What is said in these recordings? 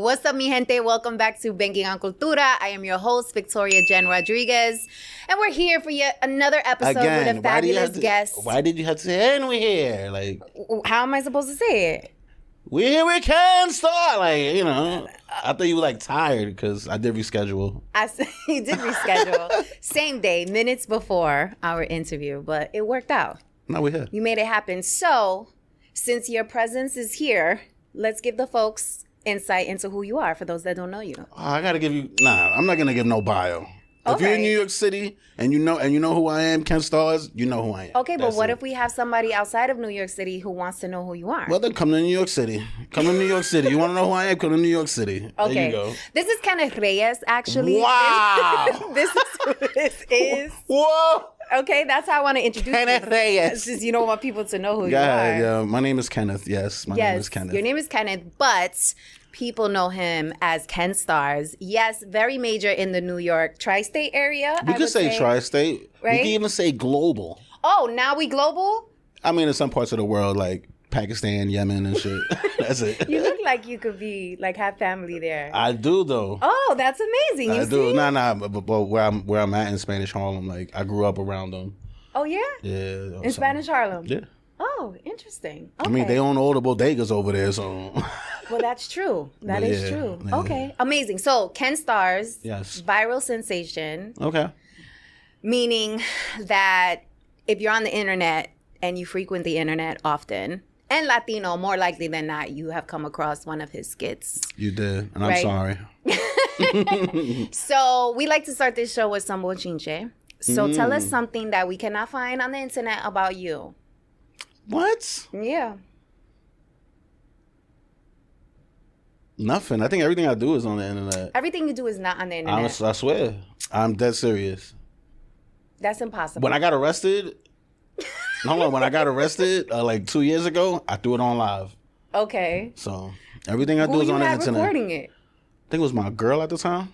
What's up, mi gente? Welcome back to Banking on Cultura. I am your host, Victoria Jenn Rodriguez, and we're here for yet another episode with a fabulous guest. Why did you have to say, and we're here? Like, how am I supposed to say it? We're here with Ken Starrz. Like, you know, I thought you were like tired because I did reschedule. You did reschedule. Same day, minutes before our interview, but it worked out. No, we're here. You made it happen. So, since your presence is here, let's give the folks insight into who you are for those that don't know you. I gotta give you. I'm not gonna give no bio. If you're in New York City and you know who I am, Ken Starrz, you know who I am. Okay, but what if we have somebody outside of New York City who wants to know who you are? Well, then come to New York City. Come to New York City. You want to know who I am? Come to New York City. Okay. There you go. This is Kenneth Reyes, actually. Wow. This is who this is. Whoa. Okay, that's how I want to introduce Kenneth Reyes. Just, you don't want people to know who you are. Yeah, my name is Kenneth. Yes, my name is Kenneth. Your name is Kenneth, but people know him as Ken Starrz. Yes, very major in the New York tri-state area. We could say tri-state. Right? We can even say global. Oh, now we global? I mean, in some parts of the world, like Pakistan, Yemen, and shit. That's it. You look like you could be have family there. I do though. Oh, that's amazing. You I do. see? But where I'm at in Spanish Harlem, like I grew up around them. Oh yeah? Yeah. In Spanish Harlem? Yeah. Oh, interesting. Okay. I mean, they own all the bodegas over there, so. Well, that's true. That is true. Yeah. Okay, amazing. So, Ken Starrz, yes, viral sensation. Okay. Meaning that if you're on the internet and you frequent the internet often, and Latino, more likely than not, you have come across one of his skits. You did, and I'm sorry. So, we like to start this show with some bochinche. So, tell us something that we cannot find on the internet about you. What? Yeah. Nothing. I think everything I do is on the internet. Everything you do is not on the internet. I swear. I'm dead serious. That's impossible. When I got arrested, like 2 years ago, I threw it on live. Okay. So everything I do is on the internet. Who you had recording it? I think it was my girl at the time.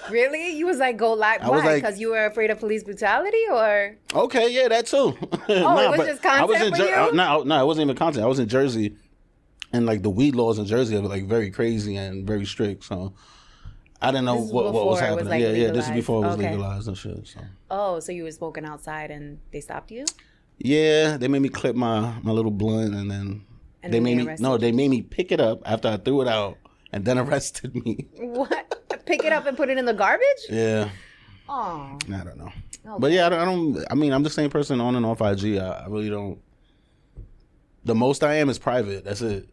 Really? You was like, go live? Why? Because you were afraid of police brutality, or? Okay, yeah, that too. It was just content for you? No, it wasn't even content. I was in Jersey, and like the weed laws in Jersey are like very crazy and very strict. So I didn't know what was happening. This is before it was legalized and shit. So. Oh, so you were smoking outside and they stopped you? Yeah, they made me clip my little blunt, and then they made me pick it up after I threw it out. And then arrested me. What? Pick it up and put it in the garbage? Yeah. Oh. I don't know. Okay. But yeah, I mean, I'm the same person on and off IG. I really don't. The most I am is private. That's it.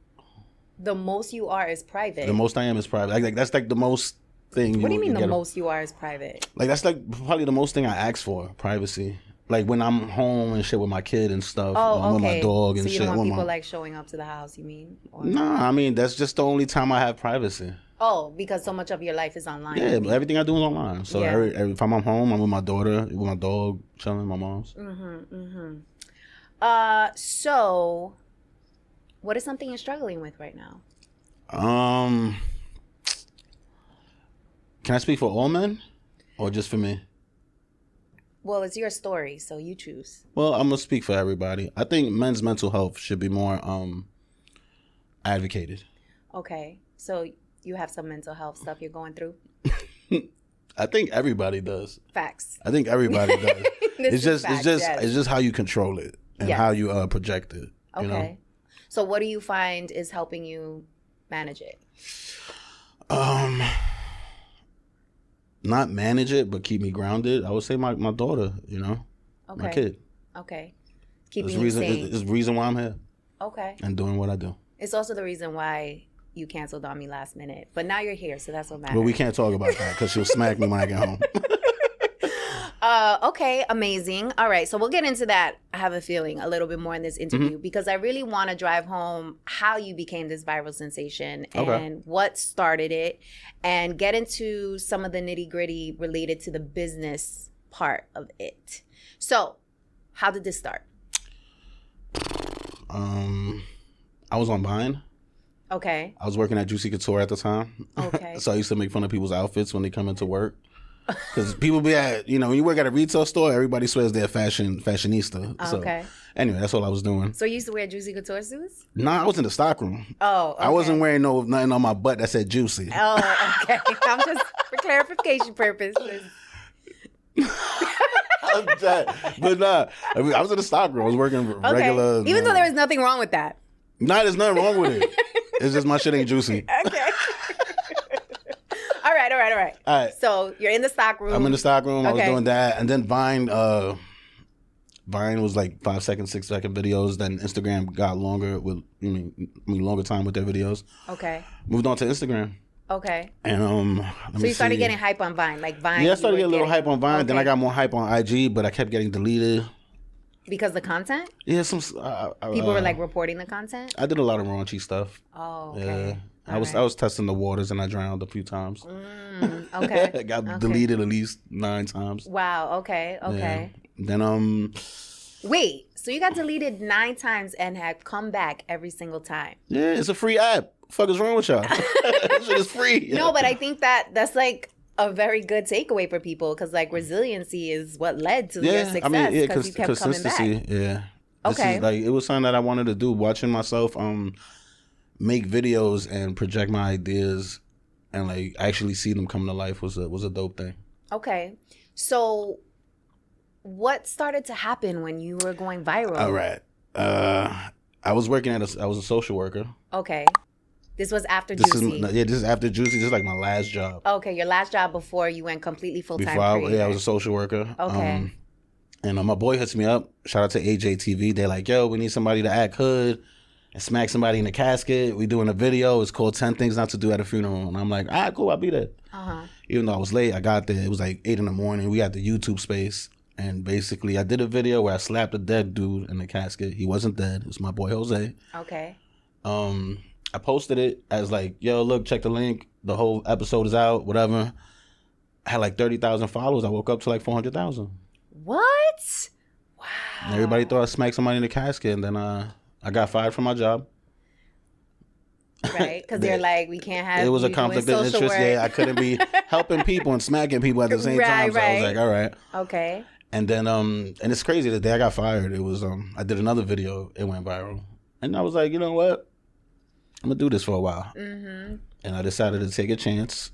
The most you are is private? The most I am is private. Like that's like the most thing. What do you mean the most you are is private? Like that's like probably the most thing I ask for, privacy. Like when I'm home and shit with my kid and stuff. With my dog and shit. So you don't want people like showing up to the house, you mean? Nah, I mean, that's just the only time I have privacy. Oh, because so much of your life is online. Yeah, but everything I do is online. So if I'm at home, I'm with my daughter, with my dog, chilling, my mom's. So what is something you're struggling with right now? Can I speak for all men or just for me? Well, it's your story, so you choose. Well, I'm gonna speak for everybody. I think men's mental health should be more advocated. Okay, so you have some mental health stuff you're going through? I think everybody does. Facts. I think everybody does. It's just how you control it and how you project it. Okay. You know? So what do you find is helping you manage it? Not manage it, but keep me grounded. I would say my daughter, my kid. Okay. Keeping you sane. It's the reason why I'm here. Okay. And doing what I do. It's also the reason why you canceled on me last minute. But now you're here, so that's what matters. But we can't talk about that because she'll smack me when I get home. Okay, amazing. All right, so we'll get into that, I have a feeling, a little bit more in this interview because I really want to drive home how you became this viral sensation and what started it and get into some of the nitty-gritty related to the business part of it. So, how did this start? I was on Vine. Okay. I was working at Juicy Couture at the time. Okay. So I used to make fun of people's outfits when they come into work. Because people be at, when you work at a retail store, everybody swears they're fashionista. Okay. So, anyway, that's all I was doing. So you used to wear Juicy Couture suits? Nah, I was in the stockroom. Oh, okay. I wasn't wearing nothing on my butt that said Juicy. Oh, okay. I'm just, for clarification purposes. But nah, I was in the stockroom. I was working regular. Even though there was nothing wrong with that. Nah, there's nothing wrong with it. It's just my shit ain't juicy. Okay. All right. So you're in the stock room. I'm in the stock room. I was doing that. And then Vine was like 5 second, 6 second videos. Then Instagram got longer with, longer time with their videos. Okay. Moved on to Instagram. Okay. And so you started getting hype on Vine, like Vine. Yeah, I started getting a little hype on Vine. Okay. Then I got more hype on IG, but I kept getting deleted. Because the content? Yeah, people were like reporting the content. I did a lot of raunchy stuff. Oh, okay. Yeah. I was testing the waters and I drowned a few times. Okay. I got deleted at least 9 times. Wow. Okay. Yeah. Then Wait. So you got deleted 9 times and had come back every single time? Yeah, it's a free app. Fuck is wrong with y'all? This shit is free. No, but I think that's like a very good takeaway for people because like resiliency is what led to your success because you kept coming back. Yeah. Okay. This is it was something that I wanted to do. Watching myself make videos and project my ideas and like actually see them come to life was a dope thing. Okay. So what started to happen when you were going viral? All right. I was working I was a social worker. Okay. This was after Juicy. This is after Juicy. This is like my last job. Okay, your last job before you went completely full-time I was a social worker. Okay. And my boy hits me up. Shout out to AJTV. They're like, yo, we need somebody to act hood and smack somebody in the casket. We doing a video. It's called 10 Things Not to Do at a Funeral. And I'm like, all right, cool, I'll be there. Even though I was late, I got there. It was like 8 a.m. We had the YouTube space. And basically, I did a video where I slapped a dead dude in the casket. He wasn't dead. It was my boy, Jose. Okay. I posted it as like, yo, look, check the link. The whole episode is out, whatever. I had like 30,000 followers. I woke up to like 400,000. What? Wow. And everybody thought I smacked somebody in the casket. And then I got fired from my job. Right, because they're like, we can't have. It was a conflict of interest. Work. Yeah, I couldn't be helping people and smacking people at the same time. So I was like, all right. Okay. And then, and it's crazy. The day I got fired, it was, I did another video. It went viral. And I was like, you know what? I'm going to do this for a while. Mm-hmm. And I decided to take a chance.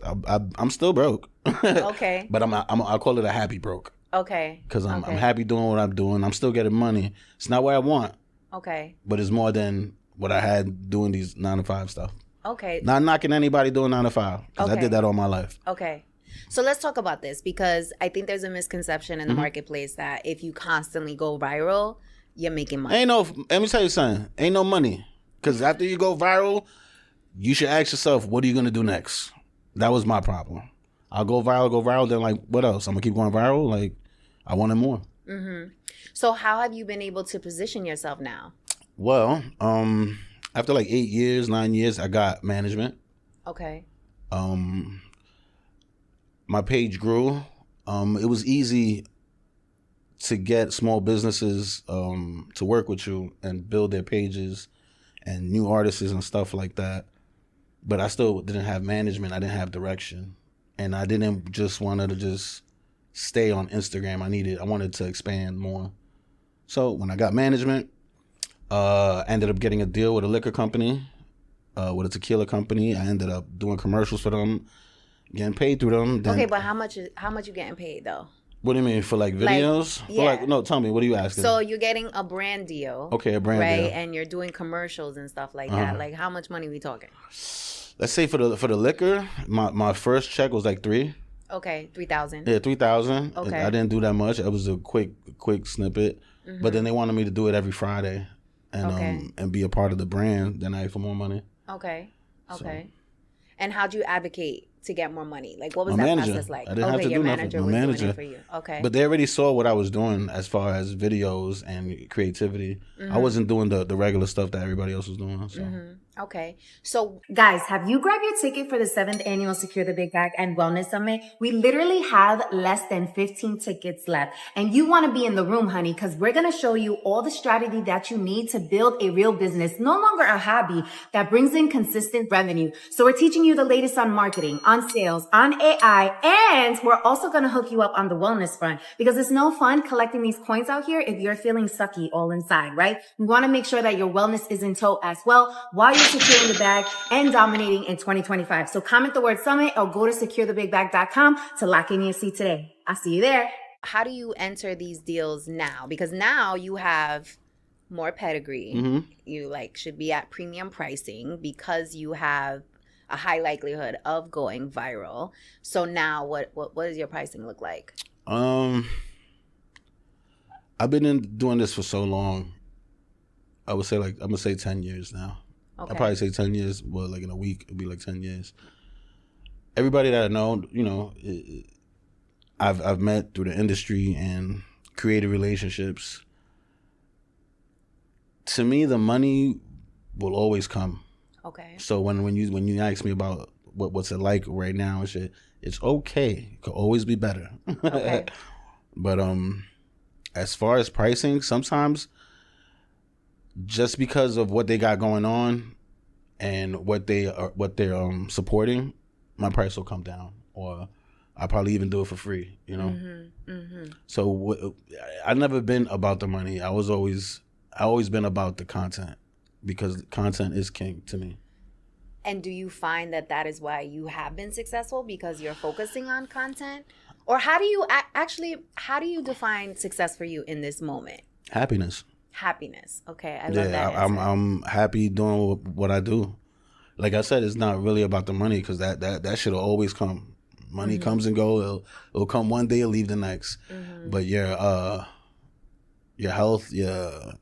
I'm still broke. Okay. But I call it a happy broke. Okay. Because I'm happy doing what I'm doing. I'm still getting money. It's not what I want. Okay. But it's more than what I had doing these 9-to-5 stuff. Okay. Not knocking anybody doing 9-to-5. Because I did that all my life. Okay. So let's talk about this because I think there's a misconception in the marketplace that if you constantly go viral, you're making money. Let me tell you something. Ain't no money. Because after you go viral, you should ask yourself, what are you going to do next? That was my problem. I'll go viral, then like, what else? I'm going to keep going viral? Like, I wanted more. Mm-hmm. So how have you been able to position yourself now? Well, after like 9 years, I got management. Okay. My page grew. It was easy to get small businesses to work with you and build their pages and new artists and stuff like that. But I still didn't have management. I didn't have direction. And I didn't just want to just stay on Instagram. I wanted to expand more. So when I got management, I ended up getting a deal with a liquor company, with a tequila company. I ended up doing commercials for them, getting paid through them. Then, okay, but how much you getting paid though? What do you mean? For like videos? No, tell me, what are you asking? So you're getting a brand deal. Okay, a brand deal. Right? And you're doing commercials and stuff like that. Like how much money are we talking? Let's say for the liquor, my first check was like 3. Okay, 3,000. Yeah, 3,000. Okay. I didn't do that much. It was a quick snippet. Mm-hmm. But then they wanted me to do it every Friday and be a part of the brand. Then I asked for more money. Okay. So. And how'd you advocate to get more money? Like, what was that process like? I didn't have to your do manager nothing. was doing it for you. Okay. But they already saw what I was doing as far as videos and creativity. Mm-hmm. I wasn't doing the regular stuff that everybody else was doing. So. Mm-hmm. Okay. So, guys, have you grabbed your ticket for the 7th annual Secure the Big Bag and Wellness Summit? We literally have less than 15 tickets left. And you want to be in the room, honey, because we're going to show you all the strategy that you need to build a real business, no longer a hobby, that brings in consistent revenue. So we're teaching you the latest on marketing, on sales, on AI, and we're also going to hook you up on the wellness front, because it's no fun collecting these coins out here if you're feeling sucky all inside, right? We want to make sure that your wellness is in tow as well while you're securing the bag and dominating in 2025. So comment the word summit or go to securethebigbag.com to lock in your seat today. I'll see you there. How do you enter these deals now? Because now you have more pedigree. Mm-hmm. You should be at premium pricing because you have a high likelihood of going viral. So now what does your pricing look like? I've been doing this for so long. I would say I'm gonna say 10 years now. Okay. I'll probably say 10 years. Well, in a week, it'll be 10 years. Everybody that I know, I've met through the industry and created relationships. To me, the money will always come. Okay. So when you ask me about what's it like right now and shit, it's okay. It could always be better. Okay. But as far as pricing, sometimes just because of what they got going on and what they're supporting, my price will come down, or I'll probably even do it for free. Mm-hmm, mm-hmm. So I've never been about the money. I always been about the content, because content is king to me. And do you find that is why you have been successful, because you're focusing on content? Or how do you define success for you in this moment? Happiness. Okay, I love that. I'm happy doing what I do. Like I said, it's not really about the money, because that shit'll always come. Money mm-hmm. comes and go. It'll come one day, it'll leave the next. Mm-hmm. But your health, your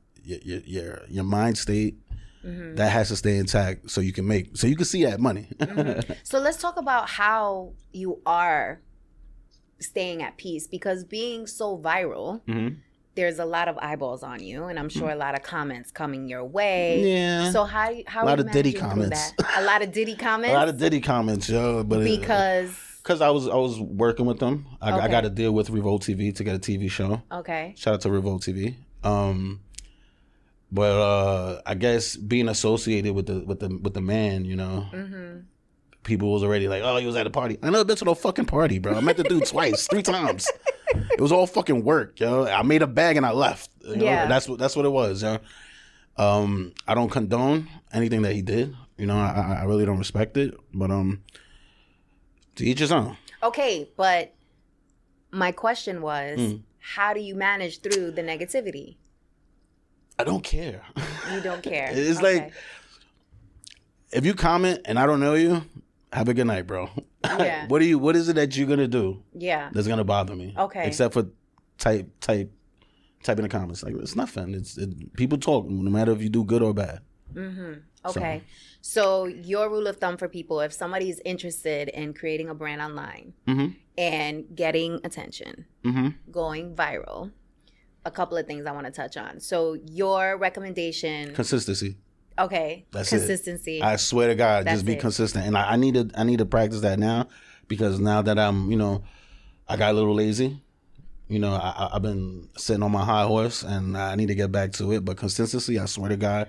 mind state, mm-hmm. that has to stay intact so you can see that money. Mm-hmm. So let's talk about how you are staying at peace, because being so viral. Mm-hmm. There's a lot of eyeballs on you, and I'm sure a lot of comments coming your way. Yeah. So how a lot of Diddy comments. A lot of Diddy comments. A lot of Diddy comments, yo. But because I was working with them, I got to deal with Revolt TV to get a TV show. Okay. Shout out to Revolt TV. But I guess being associated with the man, mm-hmm. people was already like, oh, he was at a party. I never been to no fucking party, bro. I met the dude twice, 3 times. It was all fucking work, yo. I made a bag and I left. Yeah. That's what it was, yo. I don't condone anything that he did. I really don't respect it. But to each his own. Okay, but my question was, how do you manage through the negativity? I don't care. You don't care. It's like, if you comment and I don't know you, have a good night, bro. Yeah. What is it that you're gonna do? Yeah. That's gonna bother me. Okay. Except for type in the comments. It's nothing. People talk, no matter if you do good or bad. Mm-hmm. Okay. So your rule of thumb for people, if somebody's interested in creating a brand online mm-hmm. and getting attention, mm-hmm. going viral, a couple of things I want to touch on. So your recommendation. Consistency. Okay. That's consistency. I swear to God, just be consistent. And I need to practice that now, because now that I'm, I got a little lazy. I've been sitting on my high horse, and I need to get back to it. But consistency, I swear to God,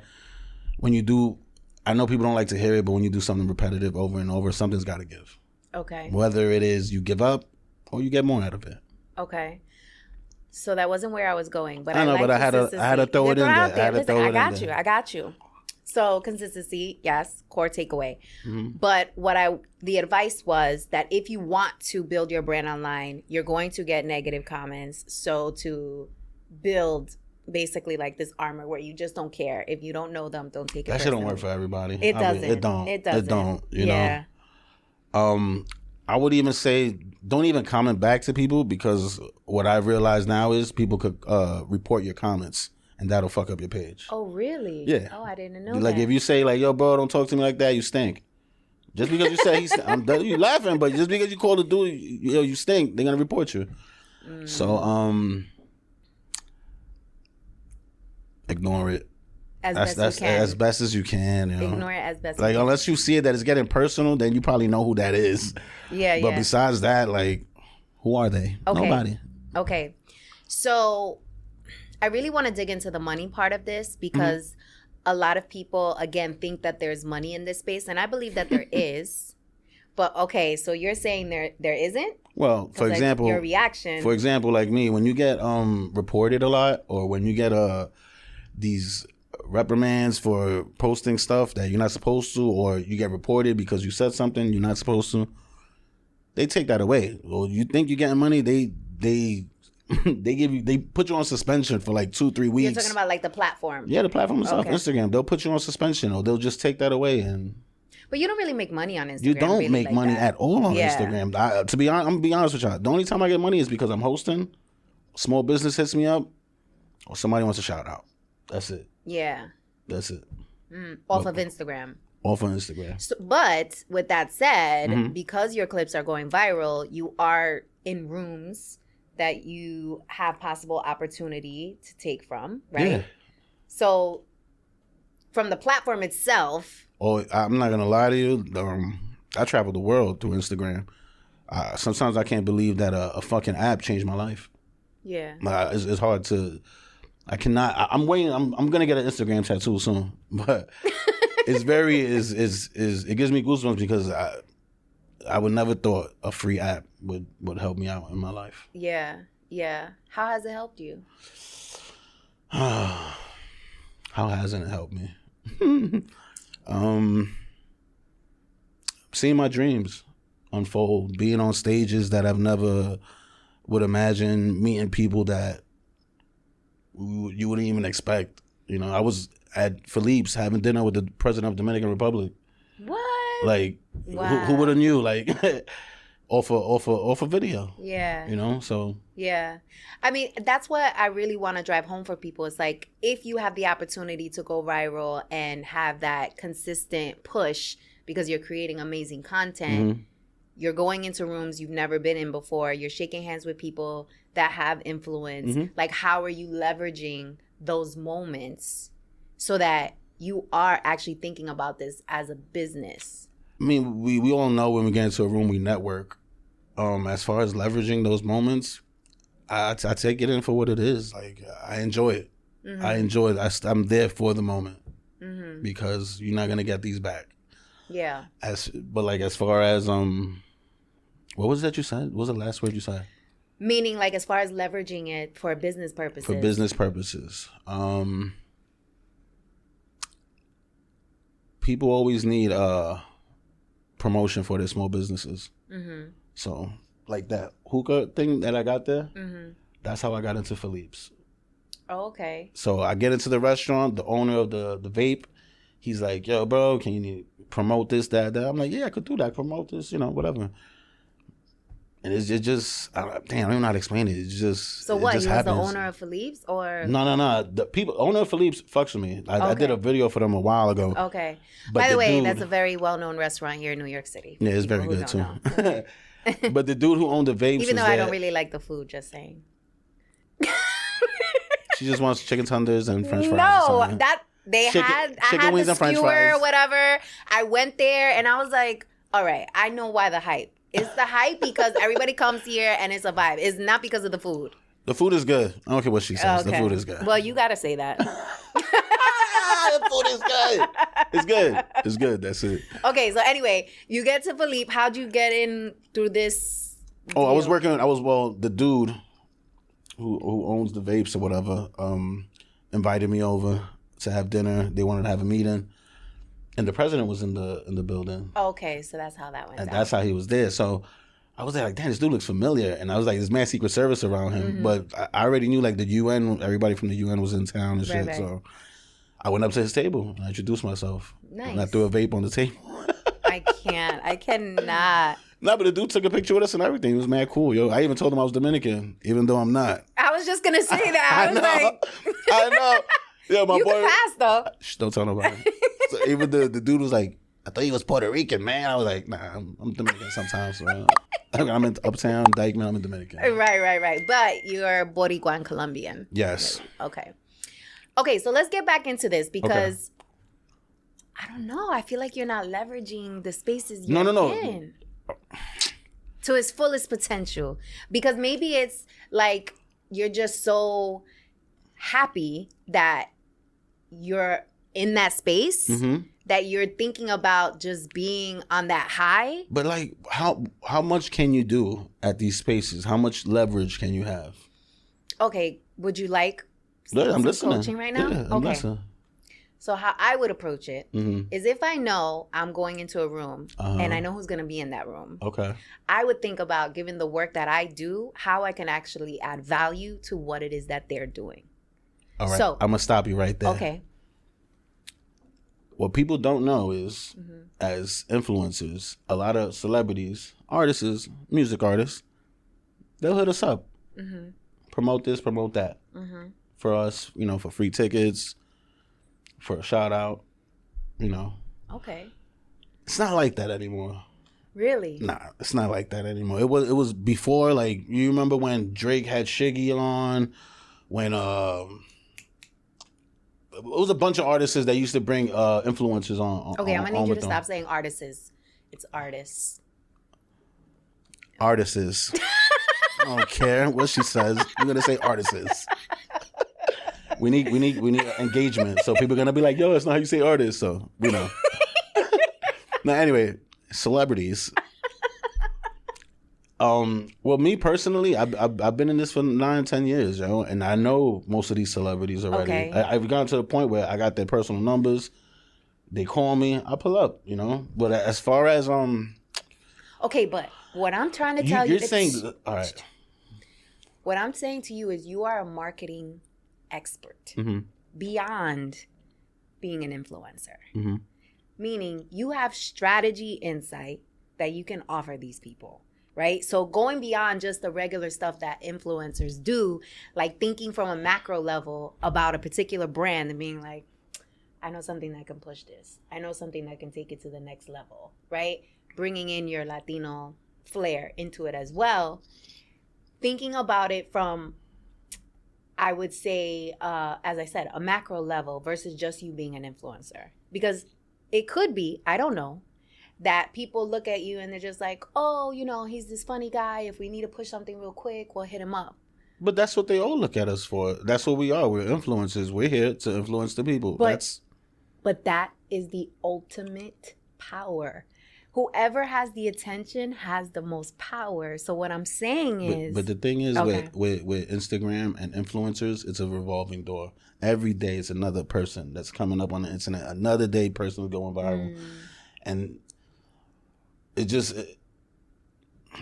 when you do, I know people don't like to hear it, but when you do something repetitive over and over, something's got to give. Okay. Whether it is you give up or you get more out of it. Okay. So that wasn't where I was going, but I know, but I had to throw it in there. I got you. So consistency, yes, core takeaway. Mm-hmm. But the advice was that if you want to build your brand online, you're going to get negative comments. So to build basically this armor where you just don't care. If you don't know them, don't take it personally. That shit don't work for everybody. It doesn't. It don't. You know. I would even say don't even comment back to people, because what I've realized now is people could report your comments. And that'll fuck up your page. Oh, really? Yeah. Oh, I didn't know that. If you say, yo, bro, don't talk to me like that, you stink. Just because you say you laughing, but just because you call the dude, you stink, they're going to report you. So, ignore it. as best you can. As best as you can. You know? Ignore it as best. Like unless you see it that it's getting personal, then you probably know who that is. Yeah, But besides that, like, who are they? Okay. Nobody. Okay, so I really want to dig into the money part of this because a lot of people again think that there's money in this space, and I believe that there is. But okay, so you're saying there isn't? Well, for example, your reaction. For example, like me, when you get reported a lot, or when you get these reprimands for posting stuff that you're not supposed to, or you get reported because you said something you're not supposed to, they take that away. Well, you think you're getting money, they they put you on suspension for like 2-3 weeks. You're talking about like the platform. Yeah, the platform itself, Instagram. They'll put you on suspension, or they'll just take that away. And but you don't really make money on Instagram. You don't really make like money that. at all on Instagram. I'm gonna be honest with y'all. The only time I get money is because I'm hosting, small business hits me up, or somebody wants a shout out. That's it. Yeah. That's it. Off of Instagram. Off of Instagram. So, but with that said, because your clips are going viral, you are in rooms that you have possible opportunity to take from, right? Yeah. So from the platform itself. Oh, I'm not gonna lie to you. I travel the world through Instagram. Sometimes I can't believe that a fucking app changed my life. Yeah. It's hard to. I cannot. I'm waiting. I'm gonna get an Instagram tattoo soon, but it's very it gives me goosebumps because I would never thought a free app would help me out in my life. Yeah. Yeah. How has it helped you? How hasn't it helped me? Seeing my dreams unfold, being on stages that I've never would imagine, meeting people that you wouldn't even expect. You know, I was at Philippe's having dinner with the president of the Dominican Republic. What? Like, wow. who would have knew? Like, off a video. Yeah. You know, so. Yeah. I mean, that's what I really want to drive home for people. It's like, if you have the opportunity to go viral and have that consistent push because you're creating amazing content, you're going into rooms you've never been in before, you're shaking hands with people that have influence. Like, how are you leveraging those moments so that you are actually thinking about this as a business? I mean, we all know when we get into a room, we network. As far as leveraging those moments, I take it in for what it is. Like, I enjoy it. I enjoy it. I'm there for the moment because you're not gonna get these back. Yeah. But as far as what was that you said? What was the last word you said? Meaning, like, as far as leveraging it for business purposes. For business purposes. People always need promotion for their small businesses. So, like that hookah thing that I got there, that's how I got into Philippe's. Oh, okay. So I get into the restaurant, the owner of the vape, he's like, yo, bro, can you promote this, that? I'm like, yeah, I could do that, promote this, whatever. And it's just damn, I don't even know how to explain it. It's just So what? Just he was happens. the owner of Philippe's, or no. The owner of Philippe's fucks with me. I did a video for them a while ago. Okay. But by the way, that's a very well-known restaurant here in New York City. Yeah, it's very good too. But the dude who owned the vapes, even though I don't really like the food, just saying. She just wants chicken tenders and French fries. No, I had wings the and French skewer fries. or whatever. I went there and I was like, all right, I know why the hype. It's the hype because everybody comes here and it's a vibe. It's not because of the food. The food is good. I don't care what she says. Okay. The food is good. Well, you got to say that. The food is good. It's good. It's good. That's it. Okay, so anyway, you get to Philippe. How'd you get in through this deal? The dude who owns the vapes or whatever invited me over to have dinner. They wanted to have a meeting. And the president was in the building. Okay, so that's how that went And down. that's how he was there. So I was there like, damn, this dude looks familiar. And I was like, there's mad Secret Service around him. But I already knew like the UN, everybody from the UN was in town and shit. Right. So I went up to his table and I introduced myself. Nice. And I threw a vape on the table. I cannot. No, but the dude took a picture with us and everything. It was mad cool, yo. I even told him I was Dominican, even though I'm not. I was just going to say that. I know. Yeah, my you boy. can pass, though. Shh, don't tell nobody. So even the dude was like, I thought he was Puerto Rican, man. I was like, nah, I'm Dominican sometimes. So, I'm in Uptown, Dykeman, I'm in Dominican. Right. But you're Boricua and Colombian. Yes. Okay. Okay, so let's get back into this because I don't know. I feel like you're not leveraging the spaces you're in to its fullest potential. Because maybe it's like you're just so happy that you're in that space that you're thinking about just being on that high. But like, how much can you do at these spaces? How much leverage can you have? Okay, would you like I'm listening. coaching right now? Yeah, I'm listening. So how I would approach it is if I know I'm going into a room and I know who's going to be in that room. Okay. I would think about, given the work that I do, how I can actually add value to what it is that they're doing. All right. So I'm going to stop you right there. Okay. What people don't know is, as influencers, a lot of celebrities, artists, music artists, they'll hit us up. Promote this, promote that. For us, for free tickets, for a shout out, Okay. It's not like that anymore. Really? Nah, it's not like that anymore. It was before, like, you remember when Drake had Shiggy on, when it was a bunch of artists that used to bring influencers on. Okay, I'm gonna need you to stop saying artists. It's artists. Artists. I don't care what she says. We're gonna say artists. We need engagement. So people are gonna be like, "Yo, that's not how you say artists." So we know. Now, anyway, celebrities. Well, me personally, I've been in this for 9-10 years, and I know most of these celebrities already. Okay. I've gotten to the point where I got their personal numbers. They call me, I pull up, But as far as Okay, but what I'm trying to tell you, you're saying, all right. What I'm saying to you is, you are a marketing expert beyond being an influencer. Meaning, you have strategy insight that you can offer these people. Right? So going beyond just the regular stuff that influencers do, like thinking from a macro level about a particular brand and being like, I know something that can push this. I know something that can take it to the next level, right? Bringing in your Latino flair into it as well. Thinking about it from, I would say, as I said, a macro level versus just you being an influencer. Because it could be, I don't know, that people look at you and they're just like, oh, he's this funny guy. If we need to push something real quick, we'll hit him up. But that's what they all look at us for. That's what we are. We're influencers. We're here to influence the people. But that is the ultimate power. Whoever has the attention has the most power. So what I'm saying is... But the thing is, with Instagram and influencers, it's a revolving door. Every day it's another person that's coming up on the internet. Another day person is going viral. And... it just,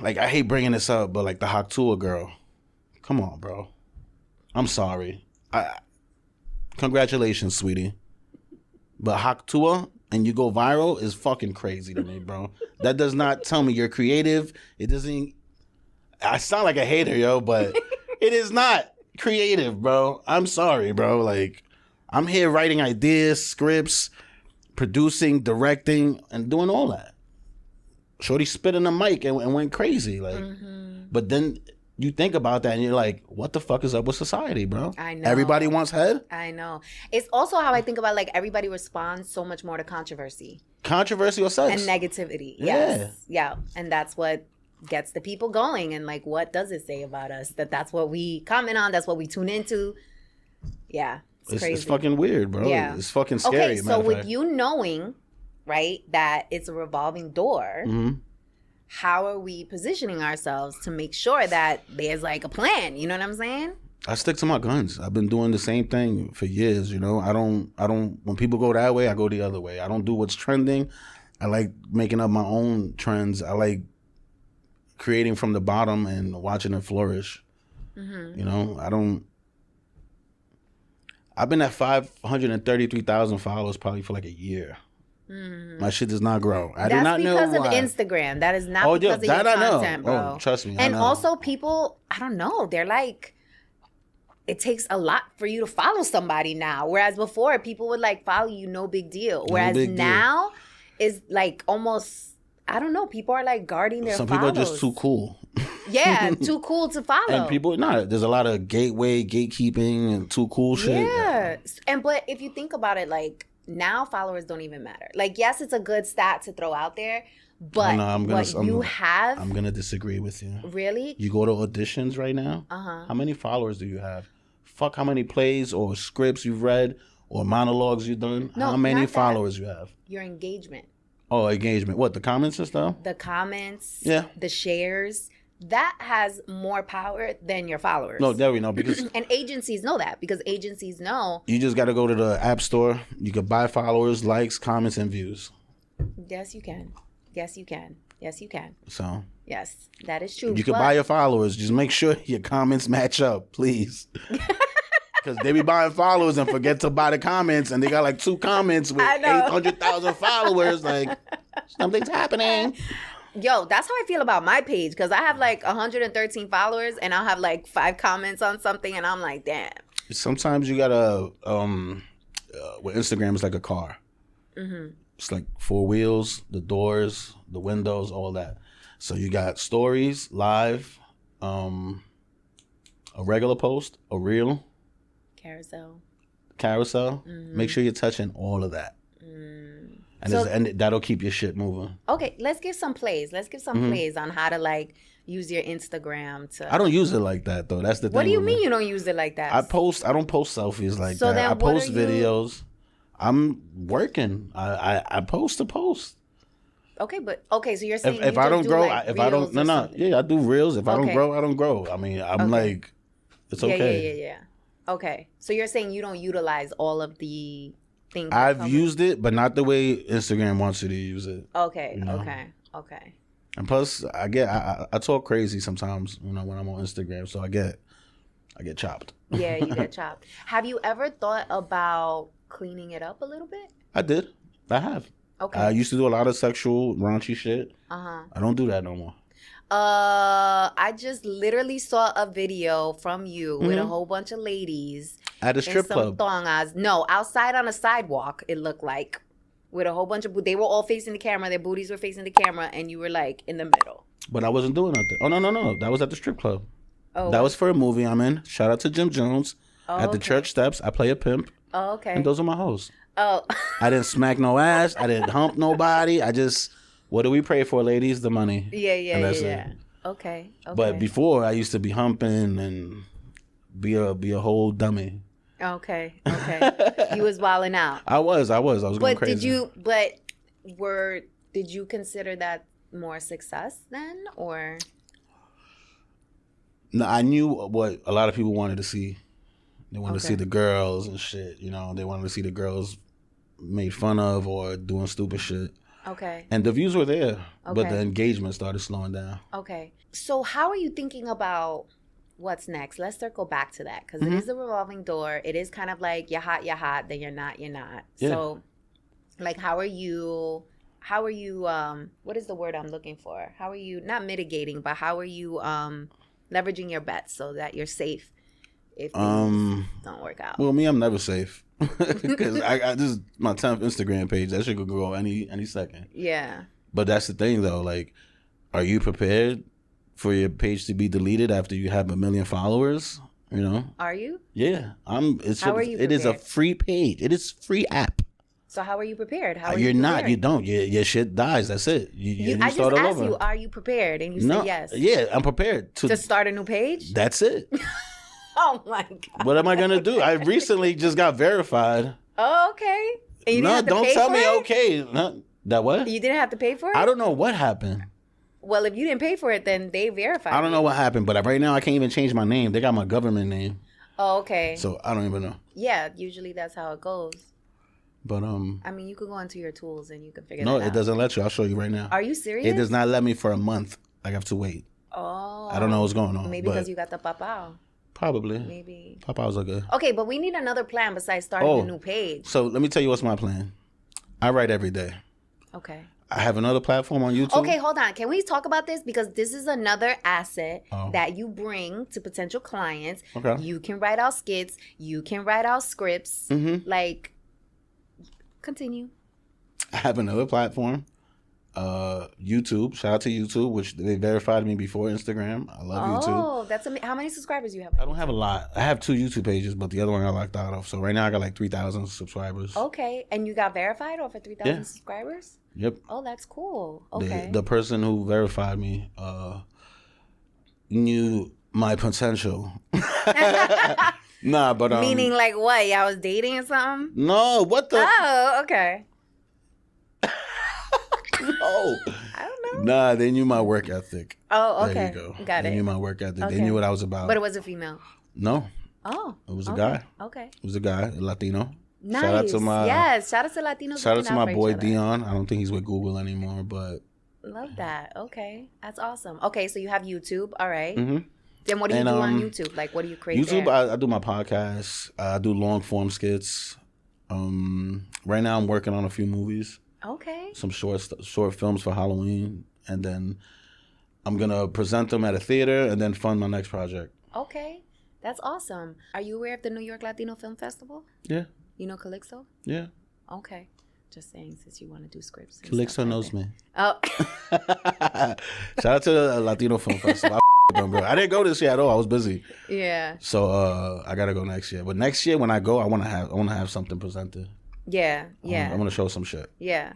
like, I hate bringing this up, but like the Cultura girl, come on, bro. I'm sorry. Congratulations, sweetie. But Cultura and you go viral is fucking crazy to me, bro. That does not tell me you're creative. It doesn't. I sound like a hater, yo, but it is not creative, bro. I'm sorry, bro. Like, I'm here writing ideas, scripts, producing, directing, and doing all that. Shorty spit in the mic and went crazy. Like, but then you think about that and you're like, what the fuck is up with society, bro? I know. Everybody wants head? I know. It's also how I think about, like, everybody responds so much more to controversy. Controversy or sex. And negativity. Yes. Yeah. And that's what gets the people going. And, like, what does it say about us? That's what we comment on. That's what we tune into. Yeah. It's crazy. It's fucking weird, bro. Yeah. It's fucking scary. Okay, so with you knowing... right, that it's a revolving door, how are we positioning ourselves to make sure that there's like a plan? You know what I'm saying? I stick to my guns. I've been doing the same thing for years, I don't when people go that way, I go the other way. I don't do what's trending. I like making up my own trends. I like creating from the bottom and watching it flourish. I've been at 533,000 followers probably for like a year. My shit does not grow. I do not know why. That's because of Instagram. That is not because of your content, bro. Oh, trust me. And also people, I don't know, they're like, it takes a lot for you to follow somebody now. Whereas before, people would like follow you, no big deal. Whereas now, it's like almost, I don't know, people are like guarding their Some follows. people are just too cool. Yeah, too cool to follow. And people, there's a lot of gatekeeping and too cool shit. Yeah. But if you think about it, like, now followers don't even matter. Like, yes, it's a good stat to throw out there, but I'm going to disagree with you. Really? You go to auditions right now? Uh-huh. How many followers do you have? Fuck how many plays or scripts you've read or monologues you've done. No, how many followers you have? Your engagement. Oh, engagement. What, the comments and stuff? The comments. Yeah. The shares. That has more power than your followers. No, there we know. Because and agencies know that, because agencies know. You just got to go to the app store. You can buy followers, likes, comments, and views. Yes, you can. Yes, you can. Yes, you can. So. Yes, that is true. You can buy your followers. Just make sure your comments match up, please. Because they be buying followers and forget to buy the comments, and they got like 2 comments with 800,000 followers. Like, something's happening. Yo, that's how I feel about my page, because I have like 113 followers and I'll have like 5 comments on something and I'm like, damn. Sometimes you gotta, with Instagram, it's like a car. Mm-hmm. It's like 4 wheels, the doors, the windows, all that. So you got stories, live, a regular post, a reel. Carousel. Mm-hmm. Make sure you're touching all of that. And that'll keep your shit moving. Okay, let's give some plays. Let's give some plays on how to like use your Instagram to. I don't use it like that though. That's the thing. What do you mean you don't use it like that? I don't post selfies like that. I post videos. I'm working. I post to post. Okay, so you're saying if I don't grow, yeah, I do reels. If I don't grow, I don't grow. I mean, I'm like, it's okay. Yeah. Okay, so you're saying you don't utilize all of the things. I've used it, but not the way Instagram wants you to use it. Okay, you know? okay. And plus, I talk crazy sometimes, when I'm on Instagram, so I get chopped. Yeah, you get chopped. Have you ever thought about cleaning it up a little bit? I did. I have. Okay. I used to do a lot of sexual, raunchy shit. Uh-huh. I don't do that no more. I just literally saw a video from you with a whole bunch of ladies at a strip club. Thongas. No, outside on a sidewalk. It looked like, with a whole bunch of. They were all facing the camera. Their booties were facing the camera, and you were like in the middle. But I wasn't doing nothing. Oh no! That was at the strip club. Oh, that was for a movie I'm in. Shout out to Jim Jones. At the church steps, I play a pimp. Oh, okay. And those are my hoes. Oh. I didn't smack no ass. I didn't hump nobody. I just. What do we pray for, ladies? The money. Yeah. It. Okay. But before, I used to be humping and be a whole dummy. Okay. You was wilding out. I was going crazy. Did you consider that more success then, or? No, I knew what a lot of people wanted to see. They wanted to see the girls and shit. You know, they wanted to see the girls made fun of or doing stupid shit. Okay. And the views were there, but the engagement started slowing down. Okay. So how are you thinking about what's next? Let's circle back to that, because it is a revolving door. It is kind of like you're hot, then you're not. Yeah. So, like, how are you, what is the word I'm looking for? How are you, not mitigating, but how are you leveraging your bets so that you're safe if things don't work out? Well, I'm never safe. Because I this is my 10th Instagram page. That shit could go any second. Yeah. But that's the thing, though. Like, are you prepared for your page to be deleted after you have 1 million followers? You know? Are you? Yeah. How are you prepared? It is a free page. It is free app. So how are you prepared? You're not. You don't. Your shit dies. That's it. You I start just all asked over. you, are you prepared? And you said yes. Yeah, I'm prepared. To start a new page? That's it. Oh, my God. What am I going to do? I recently just got verified. Oh, okay. And you didn't have to don't pay tell for me it? Okay. No, that what? You didn't have to pay for it? I don't know what happened. Well, if you didn't pay for it, then they verified. I don't know what happened, but right now I can't even change my name. They got my government name. Oh, okay. So I don't even know. Yeah, usually that's how it goes. But I mean, you could go into your tools and you can figure that out. No, it doesn't let you. I'll show you right now. Are you serious? It does not let me for a month. I have to wait. Oh. I don't know what's going on. Maybe because you got the papao. Probably. Maybe. Papaos are good. Okay, but we need another plan besides starting a new page. So let me tell you what's my plan. I write every day. Okay. I have another platform on YouTube. Okay, hold on. Can we talk about this? Because this is another asset that you bring to potential clients. Okay. You can write out skits. You can write out scripts. Mm-hmm. Like, continue. I have another platform. YouTube. Shout out to YouTube, which they verified me before Instagram. I love YouTube. Oh, that's amazing. How many subscribers do you have? I don't have a lot. I have 2 YouTube pages, but the other one I locked out of. So right now I got like 3,000 subscribers. Okay, and you got verified over 3,000 subscribers? Yep. Oh, that's cool. Okay. The person who verified me knew my potential. Nah, but meaning like what? Y'all was dating or something? No, what the? Oh, okay. No. I don't know. Nah, they knew my work ethic. Oh, okay. There you go. Got it. They knew my work ethic. Okay. They knew what I was about. But it was a female? No. Oh. It was a guy. Okay. It was a guy, a Latino. Nice. Shout out to my shout out to Latinos. Shout out to my boy Dion. I don't think he's with Google anymore, but love that. Okay, that's awesome. Okay, so you have YouTube. All right. Mm-hmm. Then what do you do on YouTube? Like, what do you create? YouTube, there? I do my podcast. I do long form skits. Right now, I'm working on a few movies. Okay. Some short films for Halloween, and then I'm gonna present them at a theater, and then fund my next project. Okay, that's awesome. Are you aware of the New York Latino Film Festival? Yeah. You know Calixto? Yeah. Okay. Just saying, since you want to do scripts. Calixto knows me. Oh. Shout out to the Latino Film Festival. I didn't go this year at all. I was busy. Yeah. So I gotta go next year. But next year when I go, I wanna have something presented. Yeah. Yeah. I'm gonna show some shit. Yeah.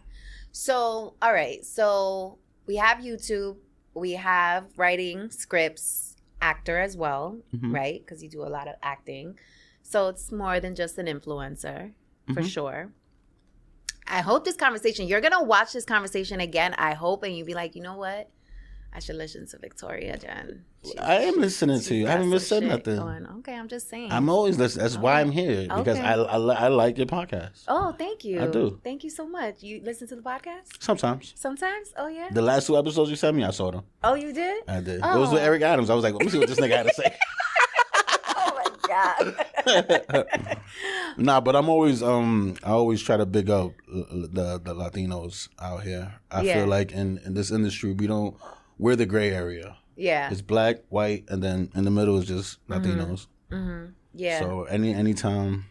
So all right. So we have YouTube. We have writing scripts, actor as well, right? Because you do a lot of acting. So it's more than just an influencer, for sure. I hope this conversation, you're going to watch this conversation again, I hope, and you'll be like, you know what? I should listen to Victoria Jenn. I am listening to you. I haven't missed nothing. Okay, I'm just saying. I'm always listening. That's why I'm here, because I like your podcast. Oh, thank you. I do. Thank you so much. You listen to the podcast? Sometimes. Sometimes? Oh, yeah? The last 2 episodes you sent me, I saw them. Oh, you did? I did. Oh. It was with Eric Adams. I was like, let me see what this nigga had to say. God. Nah, but I'm always I always try to big up the Latinos out here. I feel like in this industry we're the gray area. Yeah. It's black, white, and then in the middle is just Latinos. Mm-hmm. Yeah. So anytime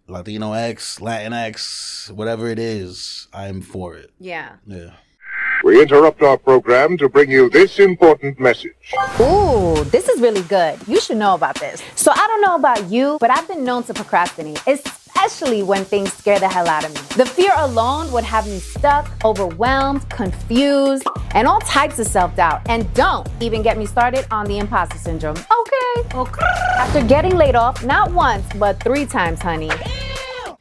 Latino X, Latin X, whatever it is, I'm for it. Yeah. Yeah. We interrupt our program to bring you this important message. Ooh, this is really good. You should know about this. So I don't know about you, but I've been known to procrastinate, especially when things scare the hell out of me. The fear alone would have me stuck, overwhelmed, confused, and all types of self-doubt. And don't even get me started on the imposter syndrome. Okay. After getting laid off, not once, but 3 times, honey,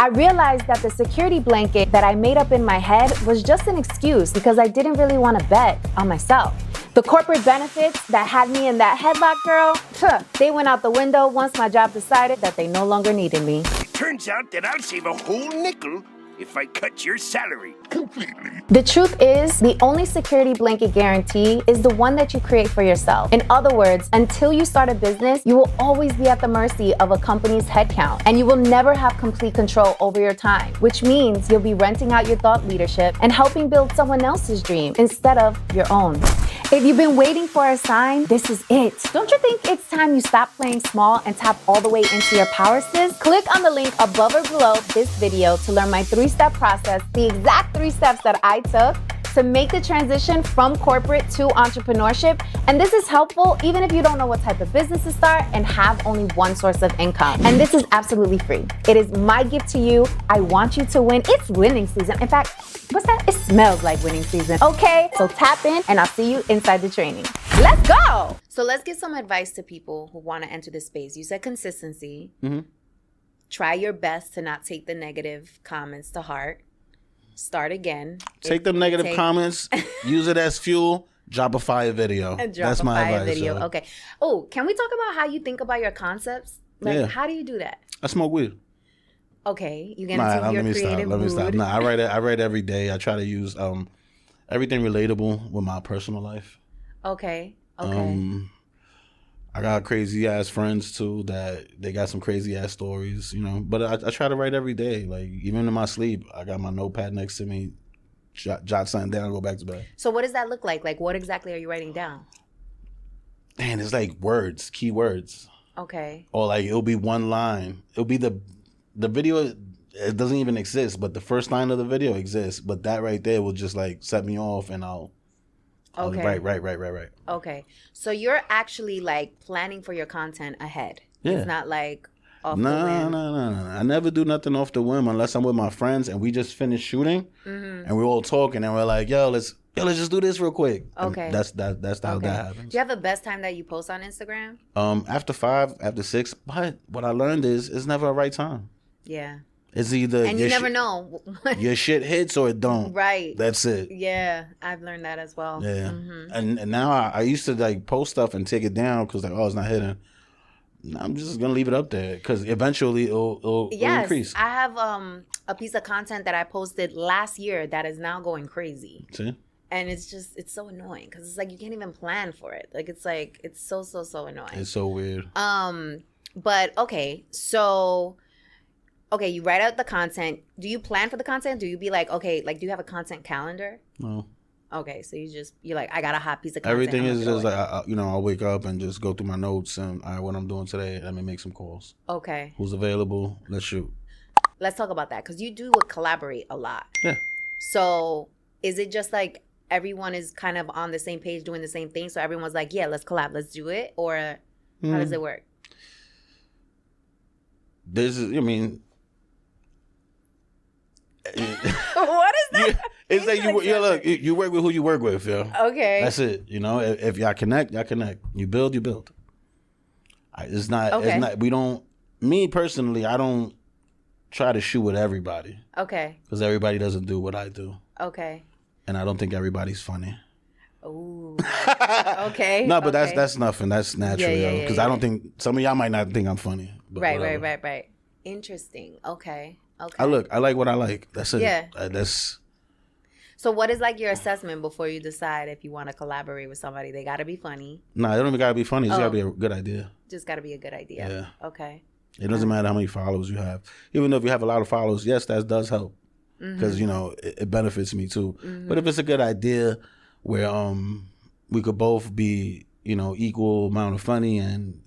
I realized that the security blanket that I made up in my head was just an excuse because I didn't really want to bet on myself. The corporate benefits that had me in that headlock, girl, they went out the window once my job decided that they no longer needed me. Turns out that I'll save a whole nickel if I cut your salary completely. The truth is, the only security blanket guarantee is the one that you create for yourself. In other words, until you start a business, you will always be at the mercy of a company's headcount, and you will never have complete control over your time, which means you'll be renting out your thought leadership and helping build someone else's dream instead of your own. If you've been waiting for a sign, this is it. Don't you think it's time you stop playing small and tap all the way into your power, sis? Click on the link above or below this video to learn my 3-step process, the exact 3 steps that I took to make the transition from corporate to entrepreneurship. And this is helpful even if you don't know what type of business to start and have only one source of income. And this is absolutely free. It is my gift to you. I want you to win. It's winning season. In fact, what's that? It smells like winning season. Okay, so tap in and I'll see you inside the training. Let's go. So let's give some advice to people who want to enter this space. You said consistency. Mm-hmm. Try your best to not take the negative comments to heart. Start again. Take them negative comments, use it as fuel, drop a fire video. That's my advice. So. Okay. Oh, can we talk about how you think about your concepts? Like, how do you do that? I smoke weed. Okay, you get into your creative mood. Let me stop. Nah, I write every day. I try to use everything relatable with my personal life. Okay. I got crazy ass friends too that they got some crazy ass stories, you know. But I try to write every day. Like even in my sleep, I got my notepad next to me, jot something down, go back to bed. So what does that look like? Like what exactly are you writing down? Man, it's like words, key words. Okay. Or like it'll be one line. It'll be the video. it doesn't even exist, but the first line of the video exists. But that right there will just like set me off, and I'll Okay. Right. Okay. So you're actually like planning for your content ahead. Yeah. It's not like off the No. whim. I never do nothing off the whim unless I'm with my friends and we just finished shooting and we're all talking and we're like, yo, let's just do this real quick. Okay. And that's how that happens. Do you have the best time that you post on Instagram? After 5, after 6, but what I learned is it's never a right time. Yeah. It's either And you never know. your shit hits or it don't. Right. That's it. Yeah, I've learned that as well. Yeah. And now I used to like post stuff and take it down because like, oh, it's not hitting. Now I'm just gonna leave it up there because eventually it'll increase. I have a piece of content that I posted last year that is now going crazy. See? And it's so annoying because it's like you can't even plan for it. Like it's so annoying. It's so weird. But okay, so you write out the content. Do you plan for the content? Do you be like, okay, like do you have a content calendar? No. Okay, so you're like, I got a hot piece of content. Everything is just like I'll wake up and just go through my notes and all right, what I'm doing today. Let me make some calls. Okay. Who's available? Let's shoot. Let's talk about that because you do collaborate a lot. Yeah. So is it just like everyone is kind of on the same page doing the same thing? So everyone's like, yeah, let's collab, let's do it? Or how does it work? What is that? It's like you work with who you work with, yo. Okay. That's it. You know, if y'all connect, y'all connect. You build. It's not. We don't. Me personally, I don't try to shoot with everybody. Okay. Because everybody doesn't do what I do. Okay. And I don't think everybody's funny. Ooh. Okay. No, but that's nothing. That's natural, yo. Because I don't think some of y'all might not think I'm funny. But Right. Interesting. Okay. I like what I like. That's it. Yeah. That's. So what is like your assessment before you decide if you want to collaborate with somebody? They got to be funny. No, it don't even got to be funny. It's got to be a good idea. Just got to be a good idea. Yeah. Okay. It doesn't matter how many followers you have. Even though if you have a lot of followers, yes, that does help. Because, it benefits me too. But if it's a good idea where we could both be, equal amount of funny and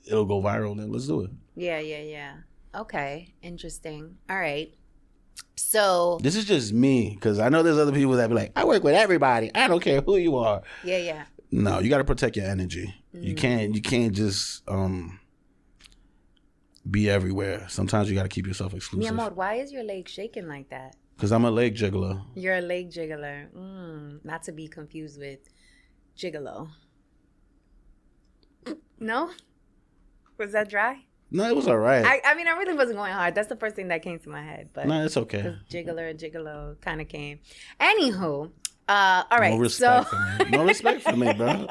it'll go viral, then let's do it. Yeah. Okay. Interesting. All right. So this is just me because I know there's other people that be like, I work with everybody. I don't care who you are. Yeah. No, you got to protect your energy. You can't just be everywhere. Sometimes you got to keep yourself exclusive. Mi amor, why is your leg shaking like that? Because I'm a leg jiggler. You're a leg jiggler. Not to be confused with gigolo. No? Was that dry? No, it was all right. I mean, I really wasn't going hard. That's the first thing that came to my head. But no, it's okay. Jiggler and gigolo kind of came. Anywho, all right. No respect for me. No respect for me, bro.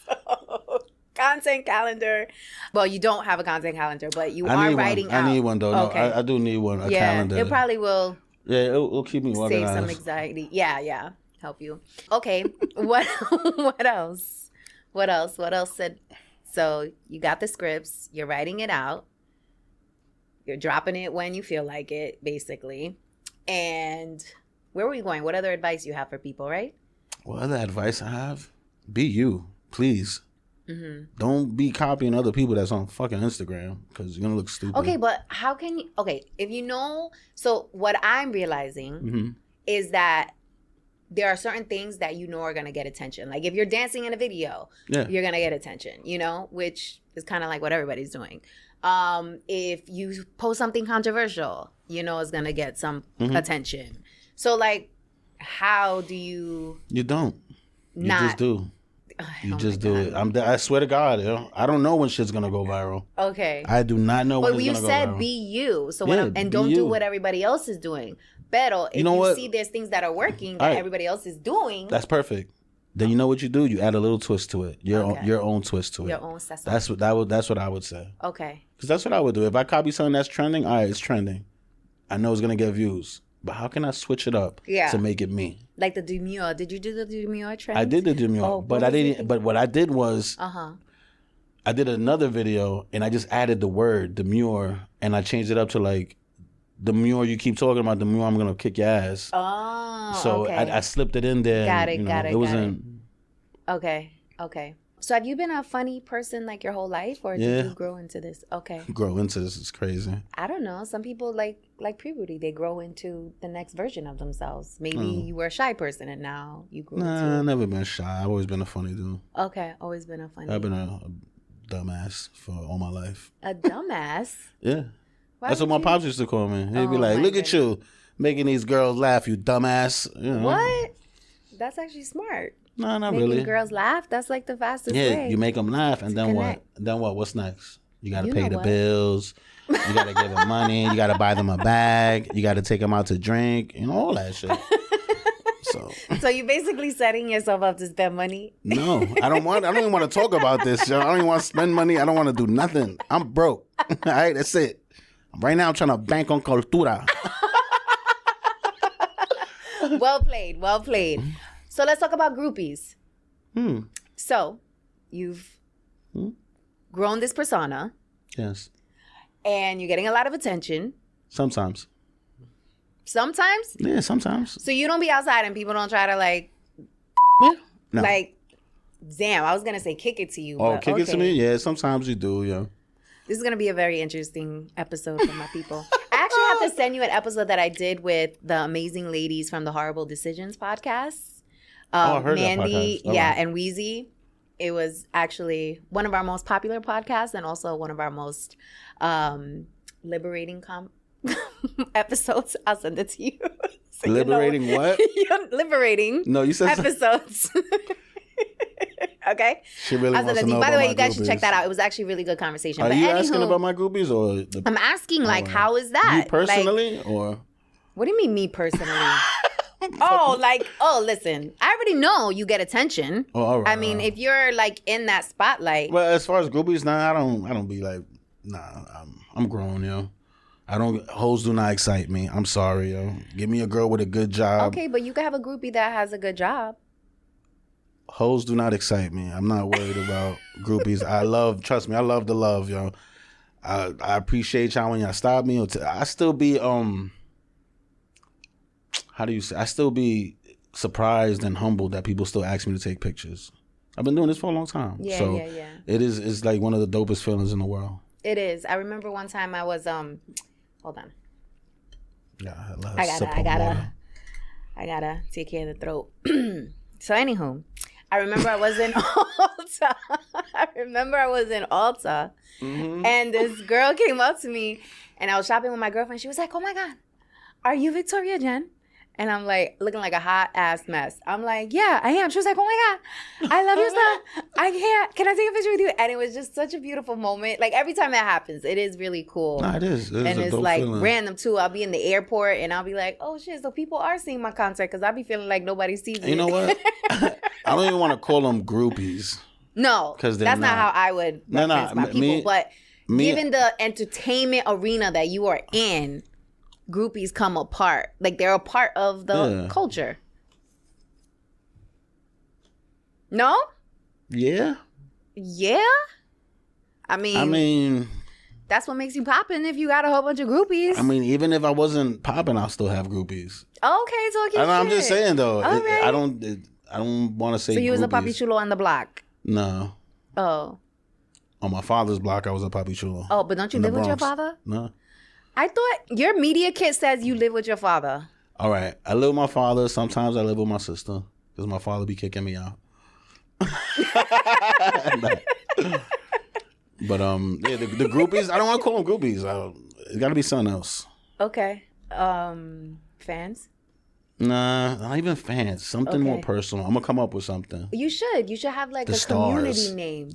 So, content calendar. Well, you don't have a content calendar, but you are writing out. I need one, though. Okay. No, I do need one, a calendar. It probably will it'll keep me organized. save some anxiety. Yeah. Help you. Okay. What else? What else said? So you got the scripts, you're writing it out, you're dropping it when you feel like it, basically. And where were you going? What other advice you have for people, right? What other advice I have? Be you, please. Don't be copying other people that's on fucking Instagram because you're going to look stupid. Okay, but how can you... Okay, if you know... So what I'm realizing is that there are certain things that you know are going to get attention. Like if you're dancing in a video, you're going to get attention, which is kind of like what everybody's doing. If you post something controversial, it's going to get some attention. So like, how do you... You don't. You just do. You just do it. I swear to God, I don't know when shit's going to go viral. Okay. I do not know when it's going to go viral. But you said be you. So and don't do what everybody else is doing. Pero if you see there's things that are working that everybody else is doing. That's perfect. Then you know what you do? You add a little twist to it. Your own twist to it. Your own sesame. That's what I would say. Okay. Because that's what I would do. If I copy something that's trending, all right, it's trending. I know it's going to get views. But how can I switch it up to make it me? Like the demure. Did you do the demure trend? I did the demure. But I didn't. But what I did was I did another video and I just added the word demure and I changed it up to like, demure, you keep talking about demure, I'm gonna kick your ass. Oh, so okay. I slipped it in there. Got it. It wasn't. Okay. So have you been a funny person like your whole life, or did you grow into this? Okay. Grow into this is crazy. I don't know. Some people like puberty. They grow into the next version of themselves. Maybe you were a shy person and now you grew into... I've never been shy. I've always been a funny dude. Okay, always been a funny... I've been a dumbass for all my life. A dumbass? Yeah. That's what my pops used to call me. He'd be like, look at you, making these girls laugh, you dumbass. You know? What? That's actually smart. No, not Making really. girls laugh, that's like the fastest way. Yeah, you make them laugh, and then connect. what? Then what? What's next? You got to pay the bills. You got to give them money. You got to buy them a bag. You got to take them out to drink. You know, all that shit. So you're basically setting yourself up to spend money? No, I don't even want to talk about this, yo. I don't even want to spend money. I don't want to do nothing. I'm broke. All right, that's it. Right now, I'm trying to bank on Cultura. Well played. So let's talk about groupies. So you've grown this persona. Yes. And you're getting a lot of attention. Sometimes? Yeah, sometimes. So you don't be outside and people don't try to like... Yeah. No. Like, damn, I was going to say kick it to you. Oh, kick it to me? Yeah, sometimes you do, yeah. This is going to be a very interesting episode for my people. I actually have to send you an episode that I did with the amazing ladies from the Horrible Decisions podcast. I heard Mandy, that podcast. yeah, and Wheezy. It was actually one of our most popular podcasts and also one of our most liberating episodes. I'll send it to you. So liberating what? Liberating. No, you said episodes. Okay. She really wants to know By the way, about you guys groupies. should check that out. It was actually a really good conversation. Are you asking about my groupies or? I'm asking, like, how is that? You personally, like, or? What do you mean, me personally? Listen, I already know you get attention. Oh, all right. I mean, if you're like in that spotlight. Well, as far as groupies, I don't be like, I'm grown, yo. Hoes do not excite me. I'm sorry, yo. Give me a girl with a good job. Okay, but you can have a groupie that has a good job. Hoes do not excite me. I'm not worried about groupies. Trust me, I love the love, yo. I appreciate y'all when y'all stop me. I still be, how do you say? I still be surprised and humbled that people still ask me to take pictures. I've been doing this for a long time. Yeah. It's like one of the dopest feelings in the world. It is. I remember one time I was, hold on. Yeah, I gotta take care of the throat. So anywho, I remember I was in Ulta. And this girl came up to me and I was shopping with my girlfriend. She was like, oh my God, are you Victoria Jenn? And I'm like, looking like a hot ass mess. I'm like, yeah, I am. She was like, oh my God, I love your stuff. Can I take a picture with you? And it was just such a beautiful moment. Like every time that happens, it is really cool. Nah, it is. And it's like feeling. Random too. I'll be in the airport and I'll be like, oh shit, so people are seeing my content because I'll be feeling like nobody sees it. You know what? I don't even want to call them groupies. No, that's not how I would reference my people. But given the entertainment arena that you are in, groupies come apart. Like they're a part of the culture. No? Yeah. Yeah? I mean that's what makes you poppin' if you got a whole bunch of groupies. I mean, even if I wasn't popping, I'll still have groupies. Okay, talk your shit. I'm just saying though. Right. I don't want to say. So you groupies. was a papi chulo on the block? No. Oh. On my father's block, I was a papi chulo. Oh, but don't you live with your father? No. I thought your media kit says you live with your father. All right. I live with my father. Sometimes I live with my sister because my father be kicking me out. But the groupies, I don't want to call them groupies. It's got to be something else. Okay. Fans? Nah, not even fans. Something more personal. I'm going to come up with something. You should. You should have like the a Starrz. community name.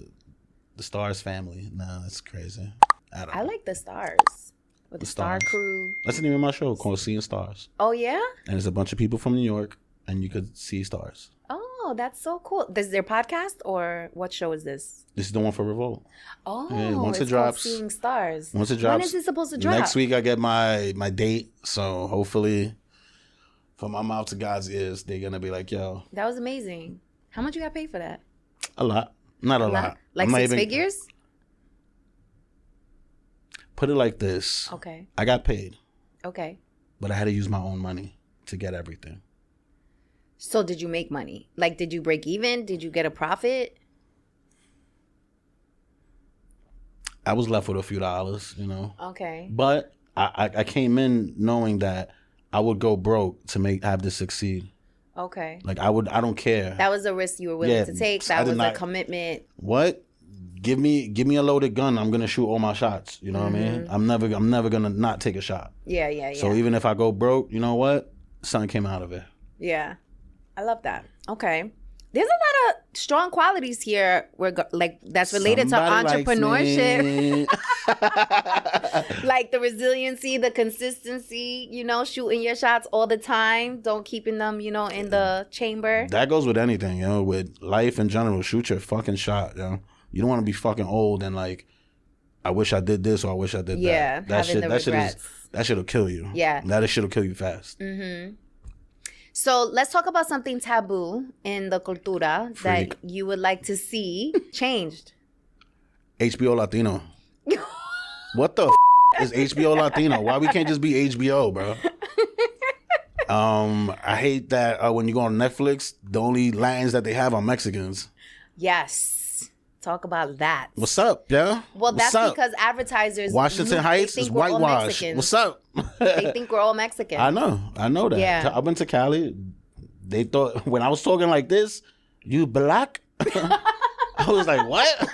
The Starrz family. Nah, that's crazy. I like the Starrz. With the Star Crew. That's the name of my show called Seeing Starrz. Oh, yeah? And there's a bunch of people from New York, and you could see Starrz. Oh, that's so cool. This is their podcast, or what show is this? This is the one for Revolt. Oh, yeah, once it's it drops, called Seeing Starrz. Once it drops. When is it supposed to drop? Next week I get my date, so hopefully from my mouth to God's ears, they're going to be like, yo. That was amazing. How much you got paid for that? A lot. Not a lot. Like six figures? Put it like this. Okay. I got paid. Okay. But I had to use my own money to get everything. So did you make money? Like, did you break even? Did you get a profit? I was left with a few dollars, Okay. But I came in knowing that I would go broke to have this succeed. Okay. Like I don't care. That was a risk you were willing to take. That was a commitment. What? Give me a loaded gun. I'm gonna shoot all my shots. You know what I mean? I'm never gonna not take a shot. Yeah. So even if I go broke, you know what? Something came out of it. Yeah. I love that. Okay. There's a lot of strong qualities here that's related to entrepreneurship. Like the resiliency, the consistency, shooting your shots all the time, don't keeping them, in the chamber. That goes with anything, with life in general. Shoot your fucking shot, You don't want to be fucking old and like, I wish I did this or I wish I did that. That shit'll kill you. Yeah. That shit'll kill you fast. Mm-hmm. So let's talk about something taboo in the cultura that you would like to see changed. HBO Latino. What the is HBO Latino? Why we can't just be HBO, bro? I hate that when you go on Netflix, the only Latins that they have are Mexicans. Yes. Talk about that. What's up, yeah? Well, that's because advertisers... Washington Heights is whitewashed. What's up? They think we're all Mexican. I know that. Yeah. I went to Cali. They thought, when I was talking like this, you black? I was like, what?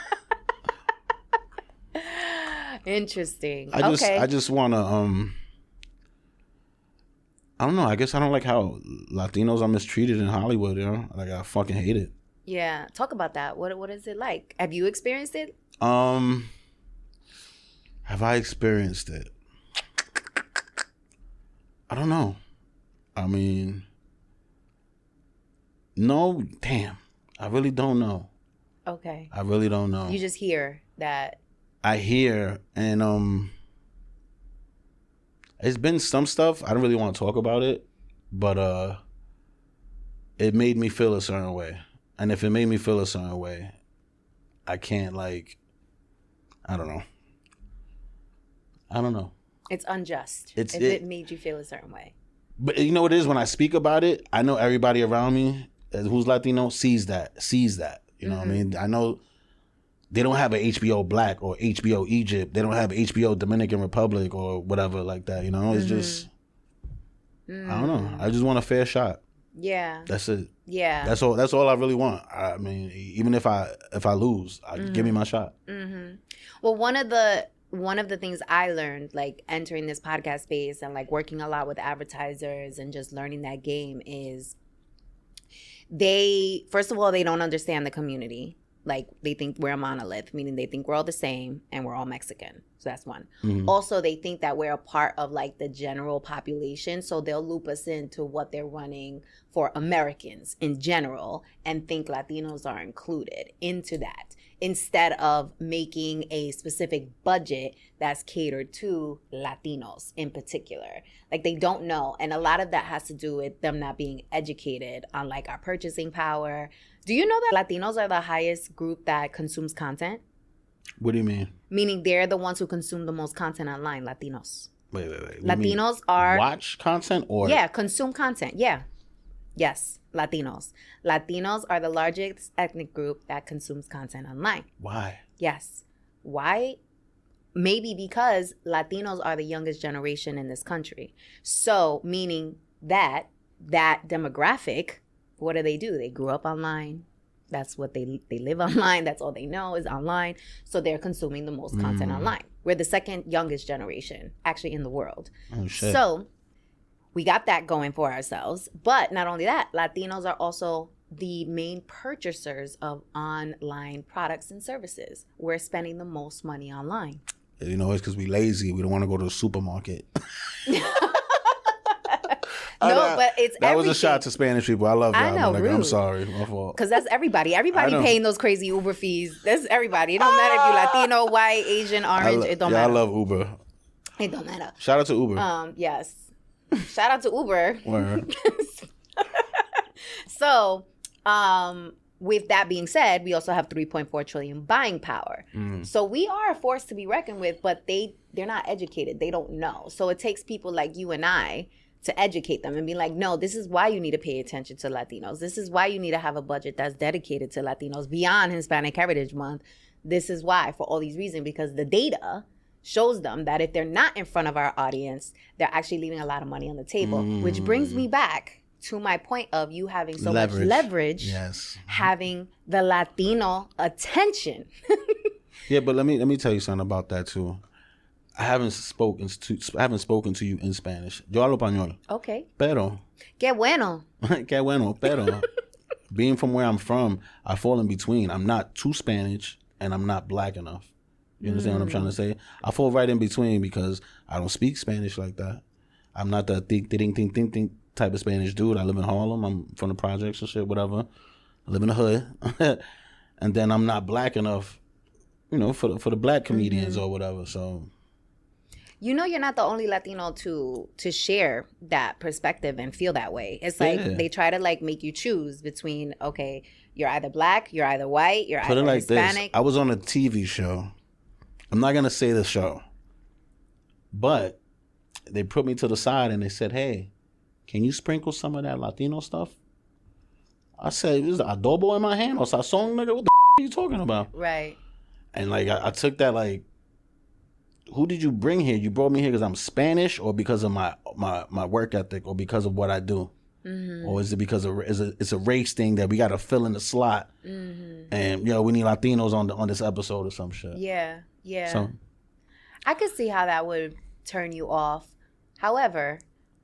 Interesting. I just want to... I don't know. I guess I don't like how Latinos are mistreated in Hollywood, Like, I fucking hate it. Yeah. Talk about that. What is it like? Have you experienced it? Have I experienced it? I don't know. I mean, no, damn. I really don't know. Okay. I really don't know. You just hear that. I hear, and it's been some stuff. I don't really want to talk about it, but it made me feel a certain way. And if it made me feel a certain way, I can't, like, I don't know. It's unjust. If it made you feel a certain way. But you know what it is? When I speak about it, I know everybody around me who's Latino sees that. You know what I mean? I know they don't have an HBO Black or HBO Egypt. They don't have HBO Dominican Republic or whatever like that, It's just, I don't know. I just want a fair shot. Yeah. That's it. Yeah. That's all I really want. I mean, even if I lose, give me my shot. Mm-hmm. Well, one of the things I learned, like entering this podcast space and like working a lot with advertisers and just learning that game is first of all, they don't understand the community. Like they think we're a monolith, meaning they think we're all the same and we're all Mexican. So that's one. Mm-hmm. Also, they think that we're a part of like the general population. So they'll loop us into what they're running for Americans in general and think Latinos are included into that instead of making a specific budget that's catered to Latinos in particular. Like they don't know. And a lot of that has to do with them not being educated on like our purchasing power. Do you know that Latinos are the highest group that consumes content? What do you mean? Meaning they're the ones who consume the most content online, Latinos. Wait. Latinos are... Watch content or... Yeah, consume content. Yeah. Yes, Latinos. Latinos are the largest ethnic group that consumes content online. Why? Yes. Why? Maybe because Latinos are the youngest generation in this country. So, meaning that demographic... What do? They grew up online. That's what they live online. That's all they know is online. So they're consuming the most content online. We're the second youngest generation actually in the world. Oh, shit. So we got that going for ourselves. But not only that, Latinos are also the main purchasers of online products and services. We're spending the most money online. It's because we lazy. We don't want to go to the supermarket. No, but it's that everything. Was a shot to Spanish people. I love y'all. I know, rude. I'm sorry. My fault. Because that's everybody. Everybody paying those crazy Uber fees. That's everybody. It don't matter if you Latino, white, Asian, orange. It don't matter. I love Uber. It don't matter. Shout out to Uber. Yes. Shout out to Uber. Word. So, with that being said, we also have 3.4 trillion buying power. So we are a force to be reckoned with, but they're not educated. They don't know. So it takes people like you and I to educate them and be like, no, this is why you need to pay attention to Latinos. This is why you need to have a budget that's dedicated to Latinos beyond Hispanic Heritage Month. this is why, for all these reasons, because the data shows them that if they're not in front of our audience, they're actually leaving a lot of money on the table, which brings me back to my point of you having so much leverage, yes, having the Latino attention. Yeah, but let me tell you something about that too. I haven't spoken to you in Spanish. Yo hablo español. Okay. Pero. Qué bueno. Qué bueno. Pero. Being from where I'm from, I fall in between. I'm not too Spanish and I'm not black enough. You understand what I'm trying to say? I fall right in between because I don't speak Spanish like that. I'm not the think type of Spanish dude. I live in Harlem. I'm from the projects and shit, whatever. I live in the hood. And then I'm not black enough, you know, for the black comedians or whatever. So, you know, you're not the only Latino to share that perspective and feel that way. It's like they try to like make you choose between, okay, you're either black, you're either white, you're either like Hispanic. This. I was on a TV show. I'm not going to say the show. But they put me to the side and they said, hey, can you sprinkle some of that Latino stuff? I said, is the adobo in my hand or sazon, nigga? What the are you talking about? Right. And like I took that like, who did you bring here? You brought me here because I'm Spanish or because of my work ethic or because of what I do? Mm-hmm. Or is it because it's a race thing that we got to fill in the slot? Mm-hmm. And, we need Latinos on this episode or some shit. Yeah, yeah. So, I could see how that would turn you off. However,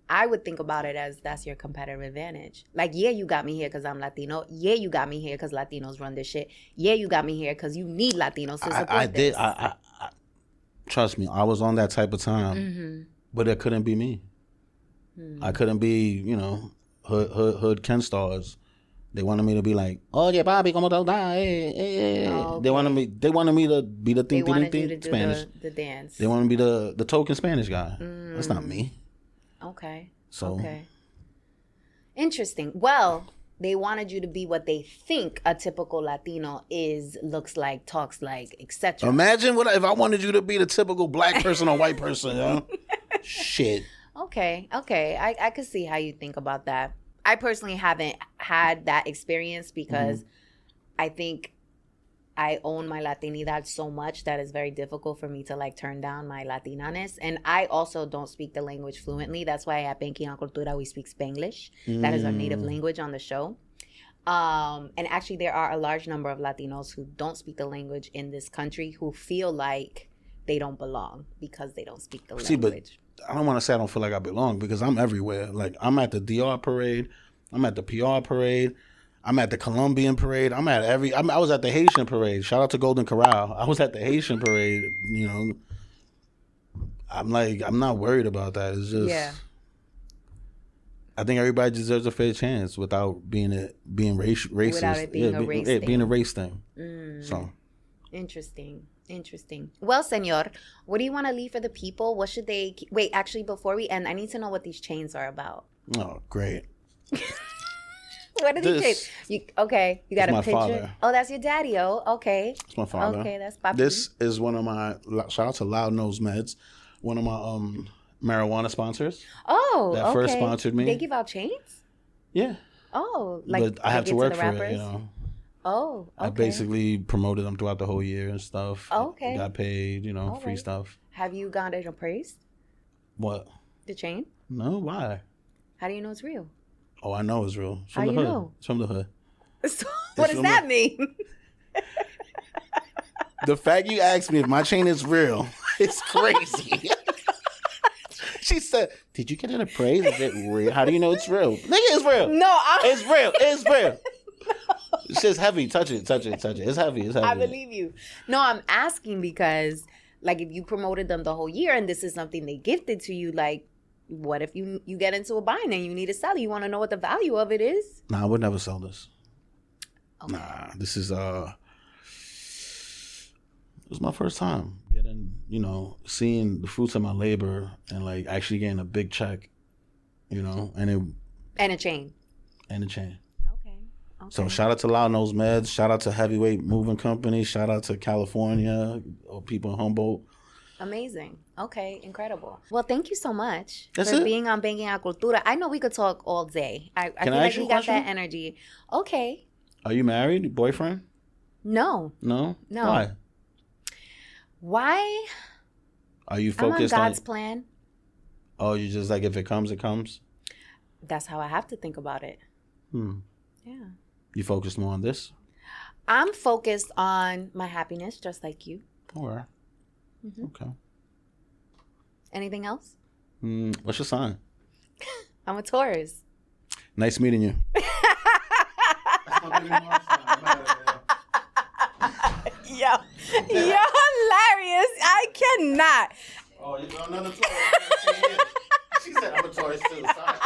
I would think about it as that's your competitive advantage. Like, yeah, you got me here because I'm Latino. Yeah, you got me here because Latinos run this shit. Yeah, you got me here because you need Latinos to support this. I trust me, I was on that type of time, but it couldn't be me. I couldn't be, hood Ken Starrz. They wanted me to be like, oh yeah, Bobby, como te va? Okay. They wanted me to be the thing Spanish. The dance. They wanted me to be the token Spanish guy. That's not me. Okay. So. Okay. Interesting. Well, they wanted you to be what they think a typical Latino is, looks like, talks like, etc. Imagine if I wanted you to be the typical black person or white person, Shit. Okay. I could see how you think about that. I personally haven't had that experience because I think I own my Latinidad so much that it's very difficult for me to like turn down my Latinaness. And I also don't speak the language fluently. That's why at Ep.54 we speak Spanglish. That is our native language on the show. And actually there are a large number of Latinos who don't speak the language in this country who feel like they don't belong because they don't speak the language. I don't want to say I don't feel like I belong because I'm everywhere. Like, I'm at the DR parade. I'm at the PR parade. I'm at the Colombian parade. I was at the Haitian parade. Shout out to Golden Corral. I was at the Haitian parade, I'm not worried about that. It's just, I think everybody deserves a fair chance without being racist. Without it being a race thing. Being a race thing. So. Interesting. Well, senor, what do you want to leave for the people? What should they... Wait, actually, before we end, I need to know what these chains are about. Oh, great. What are these chains? You got a picture? Father. Oh, that's your daddy. Oh, okay. It's my father. Okay, that's Papi. This is one of my... Shout out to Loud Nose Meds. One of my marijuana sponsors. Oh, that first sponsored me. They give out chains? Yeah. Oh, like... But I have to work for it, Oh, okay. I basically promoted them throughout the whole year and stuff. Oh, okay. Got paid, free stuff. Have you gotten it appraised? What? The chain? No, why? How do you know it's real? Oh, I know it's real. It's from How the you hood. know? It's from the hood. So, what does that mean? The fact you asked me if my chain is real is crazy. She said, did you get it appraised? Is it real? How do you know it's real? Nigga, it's real. It's real. It's real. It's just heavy. Touch it. It's heavy. I believe you. No, I'm asking because, like, if you promoted them the whole year and this is something they gifted to you, like, what if you get into a bind and you need to sell it? You want to know what the value of it is? Nah, I would never sell this. Okay. Nah, this is my first time getting, seeing the fruits of my labor and like actually getting a big check, and a chain. Okay. So shout out to Loud Nose Meds. Shout out to Heavyweight Moving Company. Shout out to California or people in Humboldt. Amazing. Okay, incredible. Well, thank you so much That's for it? being on Banging Out Cultura. I know we could talk all day. I feel like we got that energy. Okay. Are you married? Boyfriend? No. No? No. Why? Why? Are you I'm on focused God's plan. Oh, you just like, if it comes, it comes? That's how I have to think about it. Yeah. You focus more on this? I'm focused on my happiness, just like you. All right. Okay. Anything else? What's your sign? I'm a Taurus. Nice meeting you. Yo, you're hilarious. I cannot. Oh, you know another Taurus? She said I'm a Taurus too. Sorry.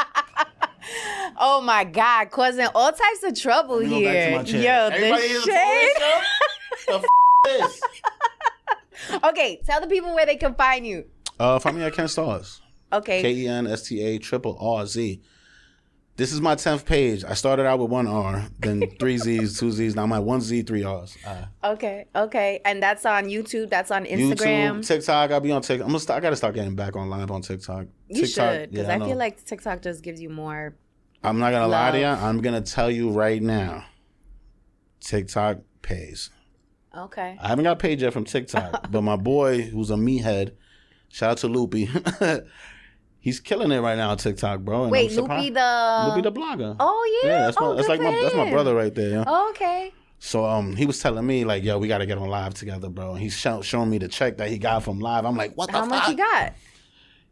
Oh my God, causing all types of trouble here. Yo, Everybody the is shade. a Taurus, the this? Okay, tell the people where they can find you. Find me at Ken Starrz. Okay. KenStarrz. This is my 10th page. I started out with 1 R, then 3 Z's, 2 Z's. Now I'm at 1 Z, 3 R's. Okay. And that's on YouTube. That's on Instagram. YouTube, TikTok. I'll be on TikTok. I gotta start getting back on live on TikTok. You TikTok, should, because I feel like TikTok just gives you more. I'm not gonna lie to you. I'm gonna tell you right now. TikTok pays. Okay. I haven't got paid yet from TikTok, but my boy, who's a meathead, shout out to Loopy. He's killing it right now on TikTok, bro. And wait, Loopy the blogger. Oh yeah. That's my brother right there. Yeah? Oh, okay. So he was telling me like, yo, we gotta get on live together, bro. He's showing me the check that he got from live. I'm like, what the fuck? How much he got?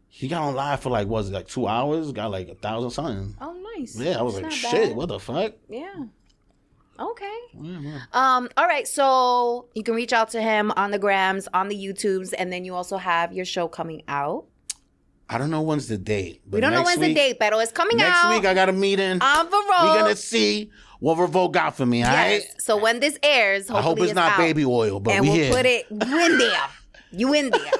He got on live for like, was it like 2 hours? Got like 1,000 something. Oh, nice. Yeah, I was That's like, not shit, bad. what the fuck? Yeah. Okay. Yeah. All right. So you can reach out to him on the grams, on the YouTubes, and then you also have your show coming out. I don't know when's the date. But We don't know when's the date, but it's coming out. Next week I got a meeting. On Revolt. We're gonna see what Revolt got for me, all right? So when this airs, hopefully I hope it's not out. baby oil, but and we we'll here. put it in there. You in there.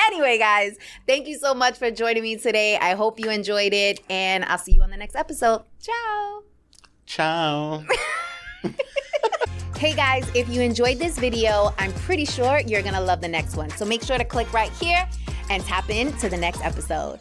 Anyway, guys, thank you so much for joining me today. I hope you enjoyed it, and I'll see you on the next episode. Ciao. Ciao. Hey guys, if you enjoyed this video, I'm pretty sure you're gonna love the next one. So make sure to click right here and tap in to the next episode.